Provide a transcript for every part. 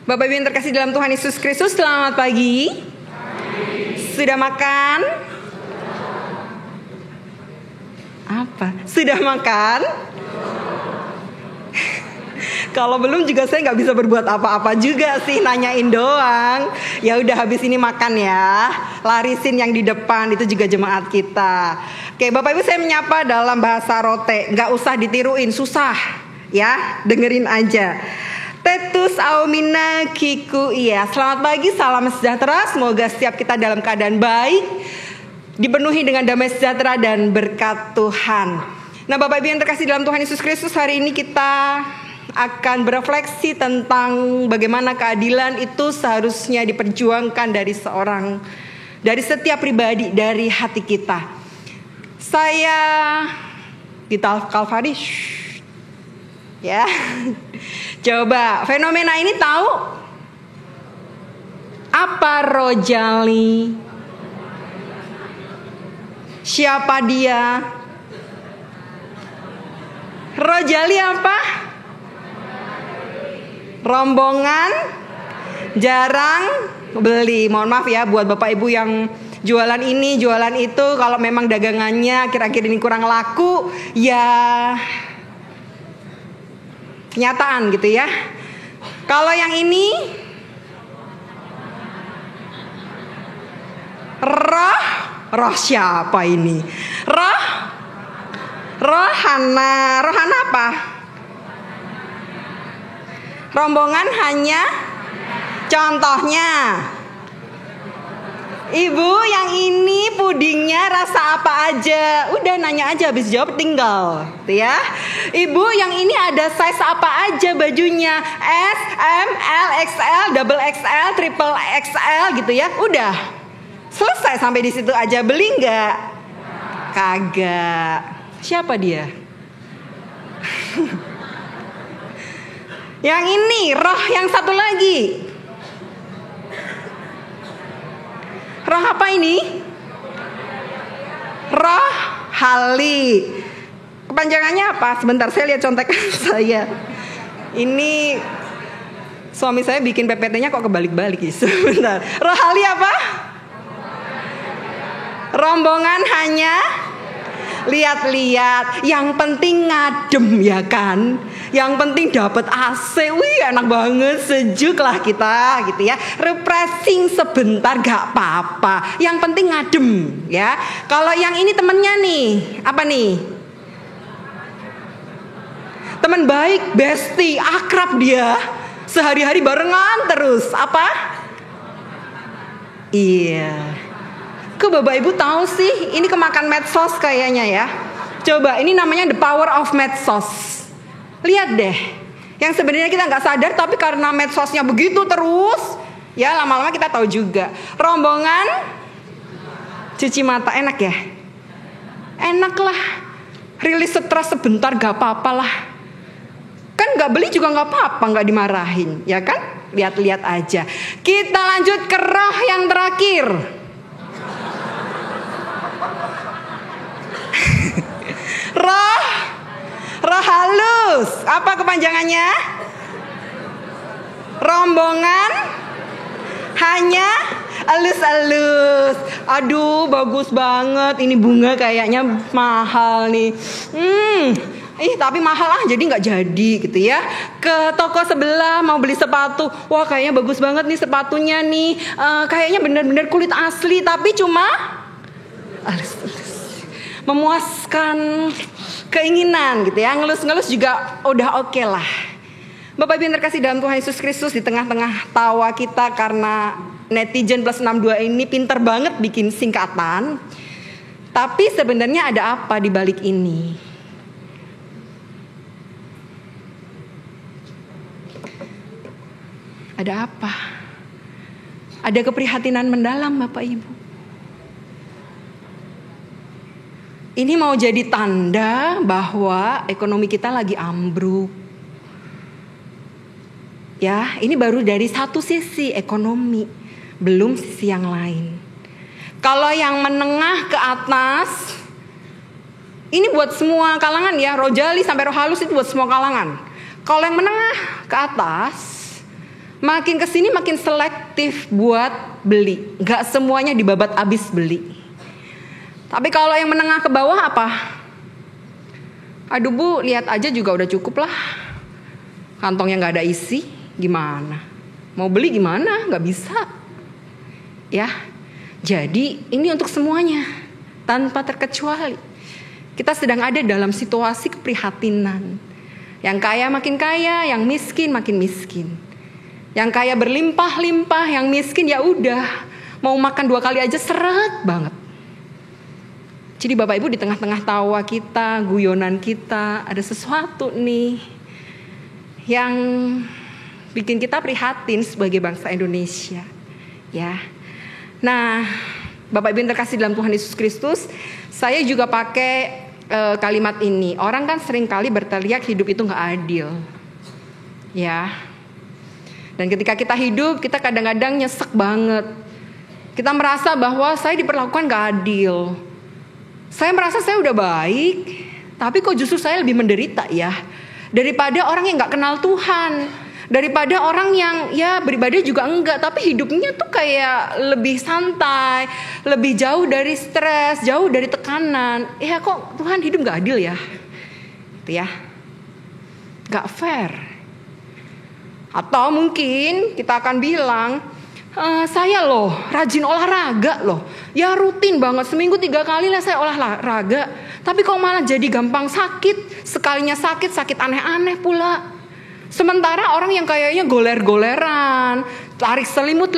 Bapak Ibu yang terkasih dalam Tuhan Yesus Kristus, selamat pagi. Sudah makan? Apa? Sudah makan? Kalau belum juga saya nggak bisa berbuat apa-apa juga sih, nanyain doang. Ya udah habis ini makan ya. Larisin yang di depan, itu juga jemaat kita. Oke, Bapak Ibu saya menyapa dalam bahasa rote, nggak usah ditiruin, susah ya, dengerin aja. Tetus aumina kiku iya. Selamat pagi, salam sejahtera. Semoga setiap kita dalam keadaan baik, dipenuhi dengan damai sejahtera dan berkat Tuhan. Nah, Bapak Ibu yang terkasih dalam Tuhan Yesus Kristus, hari ini kita akan berefleksi tentang bagaimana keadilan itu seharusnya diperjuangkan dari setiap pribadi, dari hati kita. Saya di Kalvari, ya. Coba fenomena ini tahu apa rojali? Siapa dia? Rojali apa? Rombongan jarang beli. Mohon maaf ya buat Bapak Ibu yang jualan ini, jualan itu. Kalau memang dagangannya kira-kira ini kurang laku, ya kenyataan gitu ya. Kalau yang ini roh siapa ini? Rohana apa? Rombongan hanya contohnya. Ibu yang ini pudingnya rasa apa aja? Udah nanya aja, habis jawab tinggal ya. Ibu yang ini ada size apa aja bajunya? S, M, L, XL, double XL, triple XL gitu ya. Udah selesai sampai di situ aja. Beli nggak? Kagak. Siapa dia? Yang ini, roh yang satu lagi. Roh apa ini? Roh hali. Kepanjangannya apa? Sebentar, saya lihat contekan saya. Ini suami saya bikin PPT-nya kok kebalik-balik ya. Sebentar. Roh hali apa? Rombongan hanya lihat-lihat, yang penting ngadem ya kan. Yang penting dapat AC, wih enak banget, sejuk lah kita gitu ya. Refreshing sebentar gak apa-apa, yang penting ngadem ya. Kalau yang ini temennya nih, apa nih? Teman baik, bestie, akrab dia. Sehari-hari barengan terus, apa? Iya. Kok Bapak Ibu tahu sih, ini kemakan medsos kayaknya ya. Coba, ini namanya the power of medsos. Lihat deh, yang sebenarnya kita nggak sadar, tapi karena medsosnya begitu terus, ya lama-lama kita tahu juga. Rombongan cuci mata, enak ya? Enak lah, rilis stres sebentar gak apa-apa lah. Kan nggak beli juga nggak apa-apa, nggak dimarahin, ya kan? Lihat-lihat aja. Kita lanjut ke roh yang terakhir. Roh halus, apa kepanjangannya? Rombongan hanya halus-halus. Aduh, bagus banget. Ini bunga kayaknya mahal nih. Tapi mahal lah, jadi nggak jadi gitu ya. Ke toko sebelah mau beli sepatu. Wah, kayaknya bagus banget nih sepatunya nih. Kayaknya benar-benar kulit asli, tapi cuma memuaskan keinginan gitu ya. Ngelus-ngelus juga udah oke lah. Bapak Ibu yang terkasih dalam Tuhan Yesus Kristus, di tengah-tengah tawa kita karena netizen plus 62 ini pinter banget bikin singkatan. Tapi sebenarnya ada apa di balik ini? Ada apa? Ada keprihatinan mendalam Bapak Ibu. Ini mau jadi tanda bahwa ekonomi kita lagi ambruk. Ya, ini baru dari satu sisi ekonomi, belum sisi yang lain. Kalau yang menengah ke atas, ini buat semua kalangan ya, rojali sampai roh halus itu buat semua kalangan. Kalau yang menengah ke atas, Makin kesini makin selektif buat beli. Gak semuanya dibabat abis beli. Tapi kalau yang menengah ke bawah apa? Aduh Bu, lihat aja juga udah cukup lah. Kantongnya gak ada isi, gimana? Mau beli gimana? Gak bisa. Ya, jadi ini untuk semuanya. Tanpa terkecuali. Kita sedang ada dalam situasi keprihatinan. Yang kaya makin kaya, yang miskin makin miskin. Yang kaya berlimpah-limpah, yang miskin ya udah mau makan 2 kali aja seret banget. Jadi Bapak Ibu, di tengah-tengah tawa kita, guyonan kita, ada sesuatu nih yang bikin kita prihatin sebagai bangsa Indonesia. Ya. Nah, Bapak Ibu yang terkasih dalam Tuhan Yesus Kristus, saya juga pakai kalimat ini. Orang kan sering kali berteriak hidup itu gak adil. Ya. Dan ketika kita hidup, kita kadang-kadang nyesek banget. Kita merasa bahwa saya diperlakukan gak adil. Saya merasa saya udah baik, tapi kok justru saya lebih menderita ya. Daripada orang yang gak kenal Tuhan. Daripada orang yang ya beribadah juga enggak, tapi hidupnya tuh kayak lebih santai, lebih jauh dari stres, jauh dari tekanan. Ya kok Tuhan hidup gak adil ya? Itu ya. Gak fair. Atau mungkin kita akan bilang, saya loh rajin olahraga loh. Ya rutin banget, seminggu 3 kali lah saya olahraga. Tapi kok malah jadi gampang sakit. Sekalinya sakit, sakit aneh-aneh pula. Sementara orang yang kayaknya goler-goleran, tarik selimut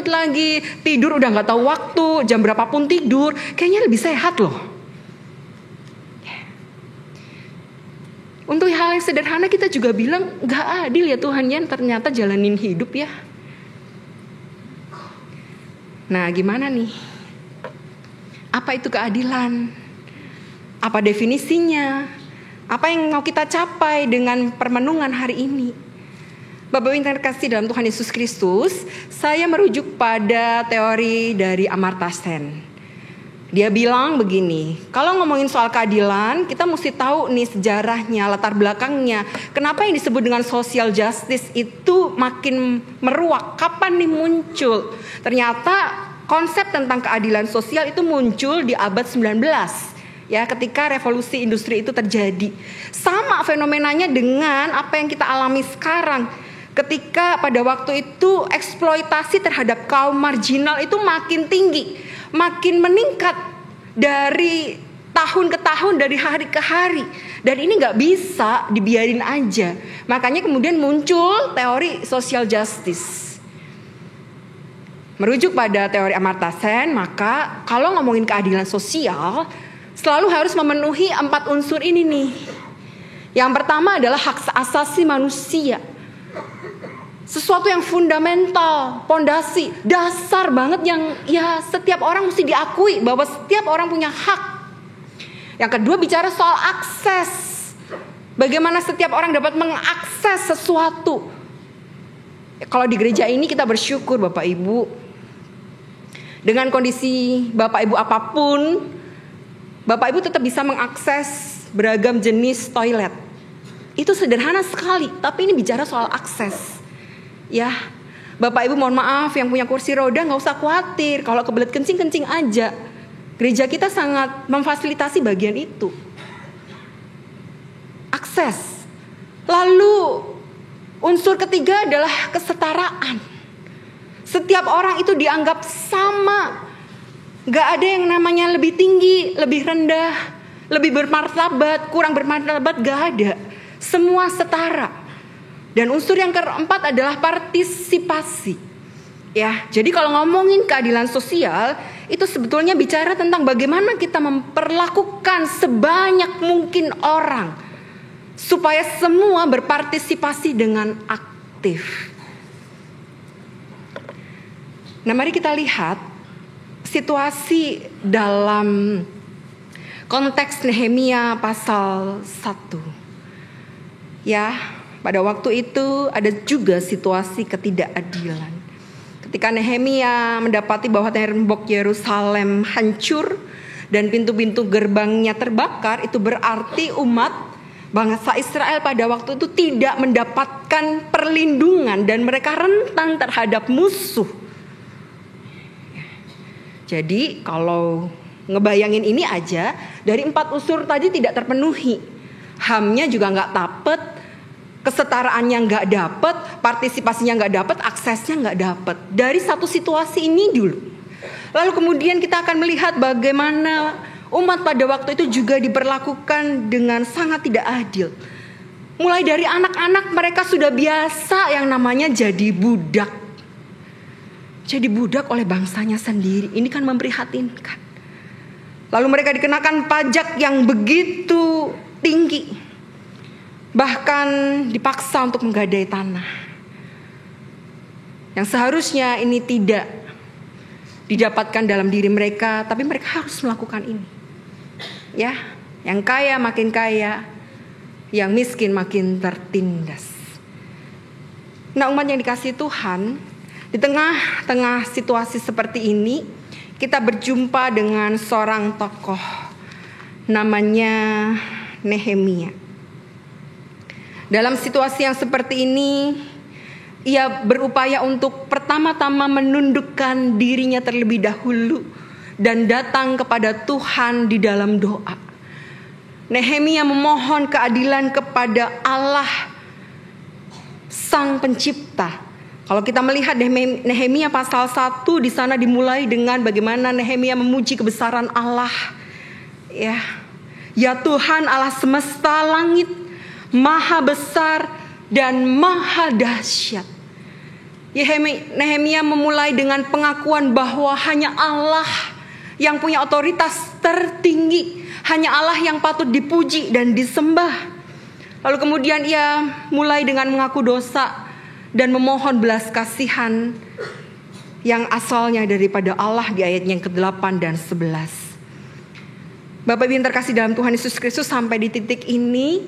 lagi, tidur udah gak tahu waktu, jam berapapun tidur, kayaknya lebih sehat loh. Untuk hal yang sederhana kita juga bilang gak adil ya Tuhan ya, ternyata jalanin hidup ya. Nah gimana nih? Apa itu keadilan? Apa definisinya? Apa yang mau kita capai dengan permenungan hari ini? Bapak Ibu yang terkasih dalam Tuhan Yesus Kristus, saya merujuk pada teori dari Amartya Sen. Dia bilang begini, kalau ngomongin soal keadilan, kita mesti tahu nih sejarahnya, latar belakangnya. Kenapa yang disebut dengan social justice itu makin meruak? Kapan nih muncul? Ternyata konsep tentang keadilan sosial itu muncul di abad 19. Ya, ketika revolusi industri itu terjadi. Sama fenomenanya dengan apa yang kita alami sekarang. Ketika pada waktu itu eksploitasi terhadap kaum marginal itu makin tinggi, makin meningkat dari tahun ke tahun, dari hari ke hari. Dan ini gak bisa dibiarin aja. Makanya kemudian muncul teori social justice. Merujuk pada teori Amartya Sen, maka kalau ngomongin keadilan sosial, selalu harus memenuhi 4 unsur ini nih. Yang pertama adalah hak asasi manusia. Sesuatu yang fundamental, pondasi, dasar banget yang ya setiap orang mesti diakui bahwa setiap orang punya hak. Yang kedua bicara soal akses. Bagaimana setiap orang dapat mengakses sesuatu. Kalau di gereja ini kita bersyukur Bapak Ibu. Dengan kondisi Bapak Ibu apapun, Bapak Ibu tetap bisa mengakses beragam jenis toilet. Itu sederhana sekali, tapi ini bicara soal akses. Ya, Bapak Ibu mohon maaf yang punya kursi roda gak usah khawatir. Kalau kebelet kencing aja. Gereja kita sangat memfasilitasi bagian itu. Akses. Lalu unsur ketiga adalah kesetaraan. Setiap orang itu dianggap sama. Gak ada yang namanya lebih tinggi, lebih rendah, lebih bermartabat, kurang bermartabat, gak ada. Semua setara. Dan unsur yang keempat adalah partisipasi. Ya, jadi kalau ngomongin keadilan sosial, itu sebetulnya bicara tentang bagaimana kita memperlakukan sebanyak mungkin orang supaya semua berpartisipasi dengan aktif. Nah, mari kita lihat situasi dalam konteks Nehemia pasal 1. Ya, pada waktu itu ada juga situasi ketidakadilan. Ketika Nehemia mendapati bahwa tembok Yerusalem hancur dan pintu-pintu gerbangnya terbakar, itu berarti umat Bangsa Israel pada waktu itu tidak mendapatkan perlindungan dan mereka rentan terhadap musuh. Jadi kalau ngebayangin ini aja, dari 4 unsur tadi tidak terpenuhi. HAM-nya juga nggak dapet, kesetaraannya nggak dapet, partisipasinya nggak dapet, aksesnya nggak dapet. Dari satu situasi ini dulu. Lalu kemudian kita akan melihat bagaimana umat pada waktu itu juga diperlakukan dengan sangat tidak adil. Mulai dari anak-anak mereka sudah biasa yang namanya jadi budak. Jadi budak oleh bangsanya sendiri. Ini kan memprihatinkan. Lalu mereka dikenakan pajak yang begitu tinggi. Bahkan dipaksa untuk menggadai tanah. Yang seharusnya ini tidak didapatkan dalam diri mereka, tapi mereka harus melakukan ini. Ya, yang kaya makin kaya, yang miskin makin tertindas. Nah, umat yang dikasihi Tuhan, di tengah-tengah situasi seperti ini, kita berjumpa dengan seorang tokoh namanya Nehemia. Dalam situasi yang seperti ini, ia berupaya untuk pertama-tama menundukkan dirinya terlebih dahulu dan datang kepada Tuhan di dalam doa. Nehemia memohon keadilan kepada Allah Sang Pencipta. Kalau kita melihat Nehemia pasal 1, di sana dimulai dengan bagaimana Nehemia memuji kebesaran Allah. Ya Tuhan Allah semesta langit, maha besar dan maha dahsyat. Nehemia memulai dengan pengakuan bahwa hanya Allah yang punya otoritas tertinggi, hanya Allah yang patut dipuji dan disembah. Lalu kemudian ia mulai dengan mengaku dosa dan memohon belas kasihan yang asalnya daripada Allah di ayat yang ke-8 dan 11. Bapak Ibu yang terkasih dalam Tuhan Yesus Kristus, sampai di titik ini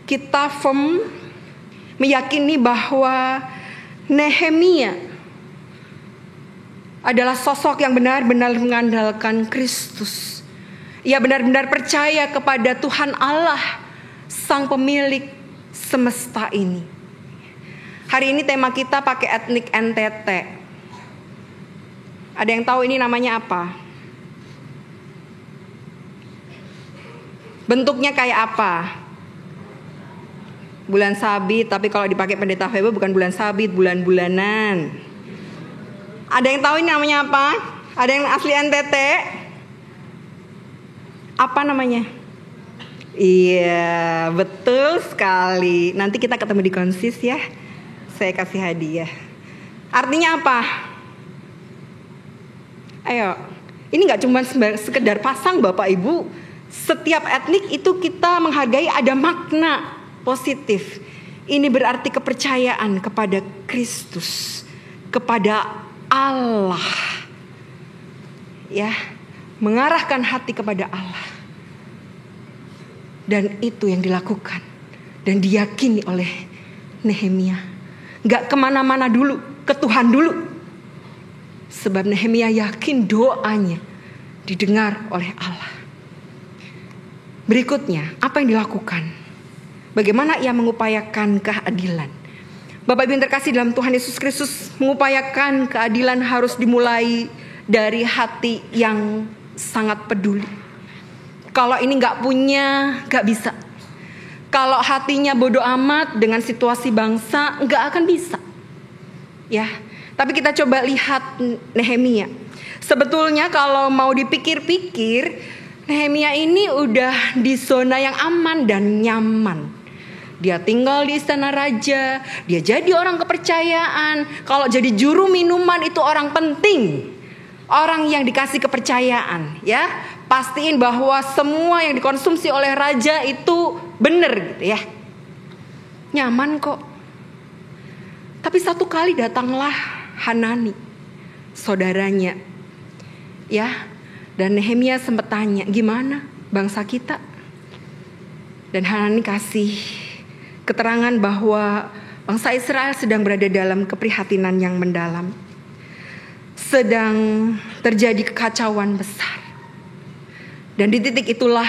kita firm meyakini bahwa Nehemia adalah sosok yang benar-benar mengandalkan Kristus. Ia benar-benar percaya kepada Tuhan Allah, Sang Pemilik semesta ini. Hari ini tema kita pakai etnik NTT. Ada yang tahu ini namanya apa? Bentuknya kayak apa? Bulan sabit, tapi kalau dipakai pendeta Febo bukan bulan sabit, bulan-bulanan. Ada yang tahu ini namanya apa? Ada yang asli NTT? Apa namanya? Iya, betul sekali. Nanti kita ketemu di konsis ya. Saya kasih hadiah. Artinya apa? Ayo, ini gak cuma sekedar pasang Bapak Ibu. Setiap etnik itu kita menghargai ada makna positif. Ini berarti kepercayaan kepada Kristus, kepada Allah. Ya, mengarahkan hati kepada Allah. Dan itu yang dilakukan dan diyakini oleh Nehemia. Gak kemana-mana dulu, ke Tuhan dulu. Sebab Nehemia yakin doanya didengar oleh Allah. Berikutnya, apa yang dilakukan? Bagaimana ia mengupayakan keadilan? Bapak Ibu yang terkasih dalam Tuhan Yesus Kristus, mengupayakan keadilan harus dimulai dari hati yang sangat peduli. Kalau ini gak punya, gak bisa. Kalau hatinya bodoh amat dengan situasi bangsa, nggak akan bisa. Ya, tapi kita coba lihat Nehemia. Sebetulnya kalau mau dipikir-pikir, Nehemia ini udah di zona yang aman dan nyaman. Dia tinggal di istana raja, dia jadi orang kepercayaan. Kalau jadi juru minuman itu orang penting, orang yang dikasih kepercayaan. Ya, pastiin bahwa semua yang dikonsumsi oleh raja itu benar gitu ya. Nyaman kok. Tapi satu kali datanglah Hanani, saudaranya. Ya. Dan Nehemia sempat tanya, "Gimana bangsa kita?" Dan Hanani kasih keterangan bahwa bangsa Israel sedang berada dalam keprihatinan yang mendalam. Sedang terjadi kekacauan besar. Dan di titik itulah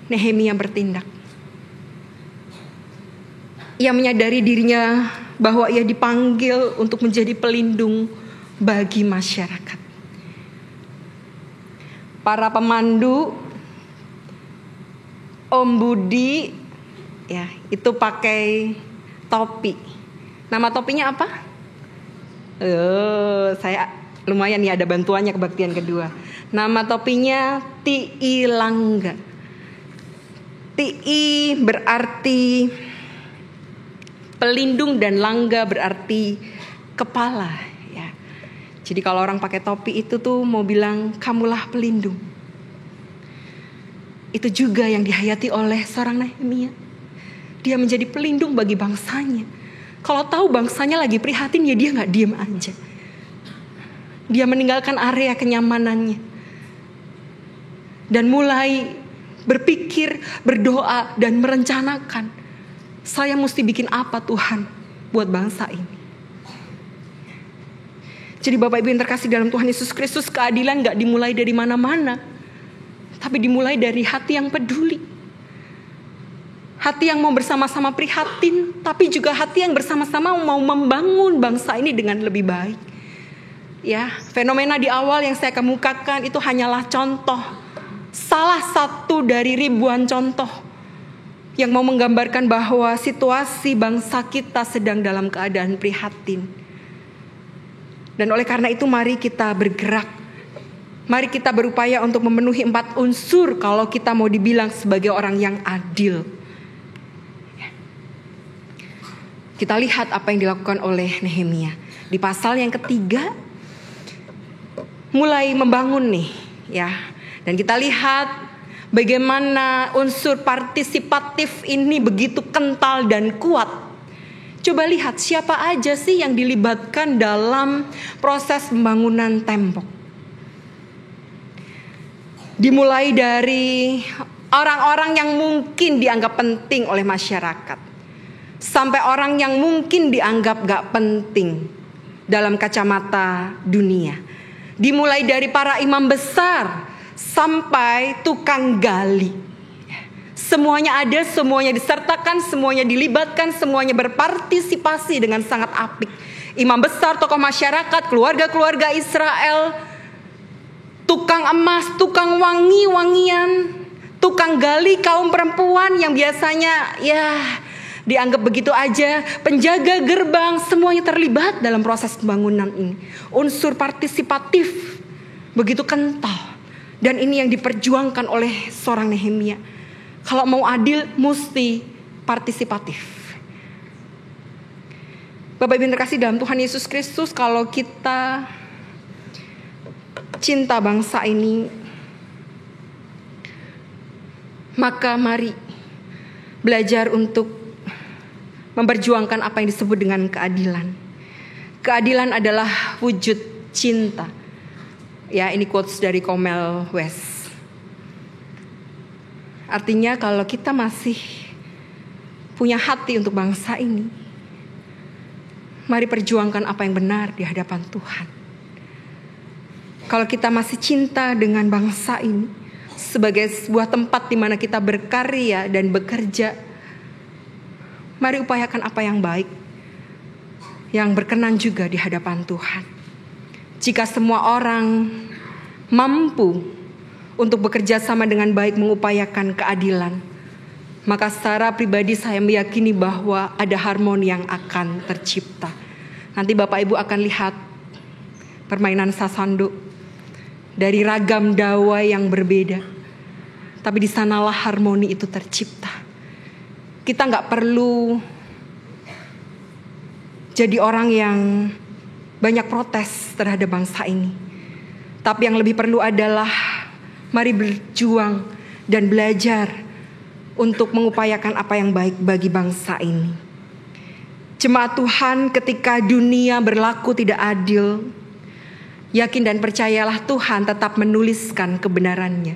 Nehemia bertindak. Ia menyadari dirinya bahwa ia dipanggil untuk menjadi pelindung bagi masyarakat. Para pemandu, Om Budi, ya itu pakai topi. Nama topinya apa? Saya lumayan nih ada bantuannya kebaktian kedua. Nama topinya Ti'i Langga. Ti'i berarti pelindung dan Langga berarti kepala. Ya. Jadi kalau orang pakai topi itu tuh mau bilang kamulah pelindung. Itu juga yang dihayati oleh seorang Nehemia. Dia menjadi pelindung bagi bangsanya. Kalau tahu bangsanya lagi prihatin ya dia gak diem aja. Dia meninggalkan area kenyamanannya. Dan mulai berpikir, berdoa dan merencanakan. Saya mesti bikin apa Tuhan buat bangsa ini. Jadi Bapak Ibu yang terkasih dalam Tuhan Yesus Kristus, keadilan gak dimulai dari mana-mana. Tapi dimulai dari hati yang peduli. Hati yang mau bersama-sama prihatin, tapi juga hati yang bersama-sama mau membangun bangsa ini dengan lebih baik. Ya, fenomena di awal yang saya kemukakan itu hanyalah contoh. Salah satu dari ribuan contoh yang mau menggambarkan bahwa situasi bangsa kita sedang dalam keadaan prihatin. Dan oleh karena itu mari kita bergerak. Mari kita berupaya untuk memenuhi 4 unsur kalau kita mau dibilang sebagai orang yang adil. Kita lihat apa yang dilakukan oleh Nehemia. Di pasal yang ketiga, mulai membangun nih. Ya. Dan kita lihat bagaimana unsur partisipatif ini begitu kental dan kuat. Coba lihat siapa aja sih yang dilibatkan dalam proses pembangunan tembok. Dimulai dari orang-orang yang mungkin dianggap penting oleh masyarakat. Sampai orang yang mungkin dianggap gak penting dalam kacamata dunia. Dimulai dari para imam besar sampai tukang gali. Semuanya ada, semuanya disertakan, semuanya dilibatkan, semuanya berpartisipasi dengan sangat apik. Imam besar, tokoh masyarakat, keluarga-keluarga Israel, tukang emas, tukang wangi-wangian, tukang gali kaum perempuan yang biasanya dianggap begitu aja, penjaga gerbang, semuanya terlibat dalam proses pembangunan ini. Unsur partisipatif begitu kental. Dan ini yang diperjuangkan oleh seorang Nehemia. Kalau mau adil, mesti partisipatif. Bapak Ibu yang terkasih dalam Tuhan Yesus Kristus, kalau kita cinta bangsa ini, maka mari belajar untuk memperjuangkan apa yang disebut dengan keadilan. Keadilan adalah wujud cinta. Ya, ini quotes dari Cornel West. Artinya kalau kita masih punya hati untuk bangsa ini, mari perjuangkan apa yang benar di hadapan Tuhan. Kalau kita masih cinta dengan bangsa ini sebagai sebuah tempat di mana kita berkarya dan bekerja, mari upayakan apa yang baik, yang berkenan juga di hadapan Tuhan. Jika semua orang mampu untuk bekerja sama dengan baik mengupayakan keadilan, maka secara pribadi saya meyakini bahwa ada harmoni yang akan tercipta. Nanti Bapak Ibu akan lihat permainan sasando dari ragam dawa yang berbeda. Tapi di sanalah harmoni itu tercipta. Kita gak perlu jadi orang yang banyak protes terhadap bangsa ini. Tapi yang lebih perlu adalah mari berjuang dan belajar untuk mengupayakan apa yang baik bagi bangsa ini. Jemaat Tuhan, ketika dunia berlaku tidak adil, yakin dan percayalah Tuhan tetap menuliskan kebenarannya.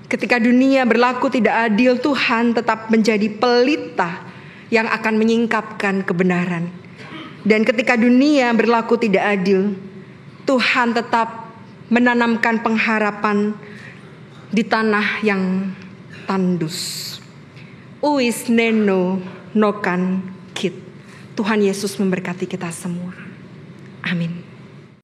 Ketika dunia berlaku tidak adil, Tuhan tetap menjadi pelita yang akan menyingkapkan kebenaran. Dan ketika dunia berlaku tidak adil, Tuhan tetap menanamkan pengharapan di tanah yang tandus. Uis neno Nokan Kid. Tuhan Yesus memberkati kita semua. Amin.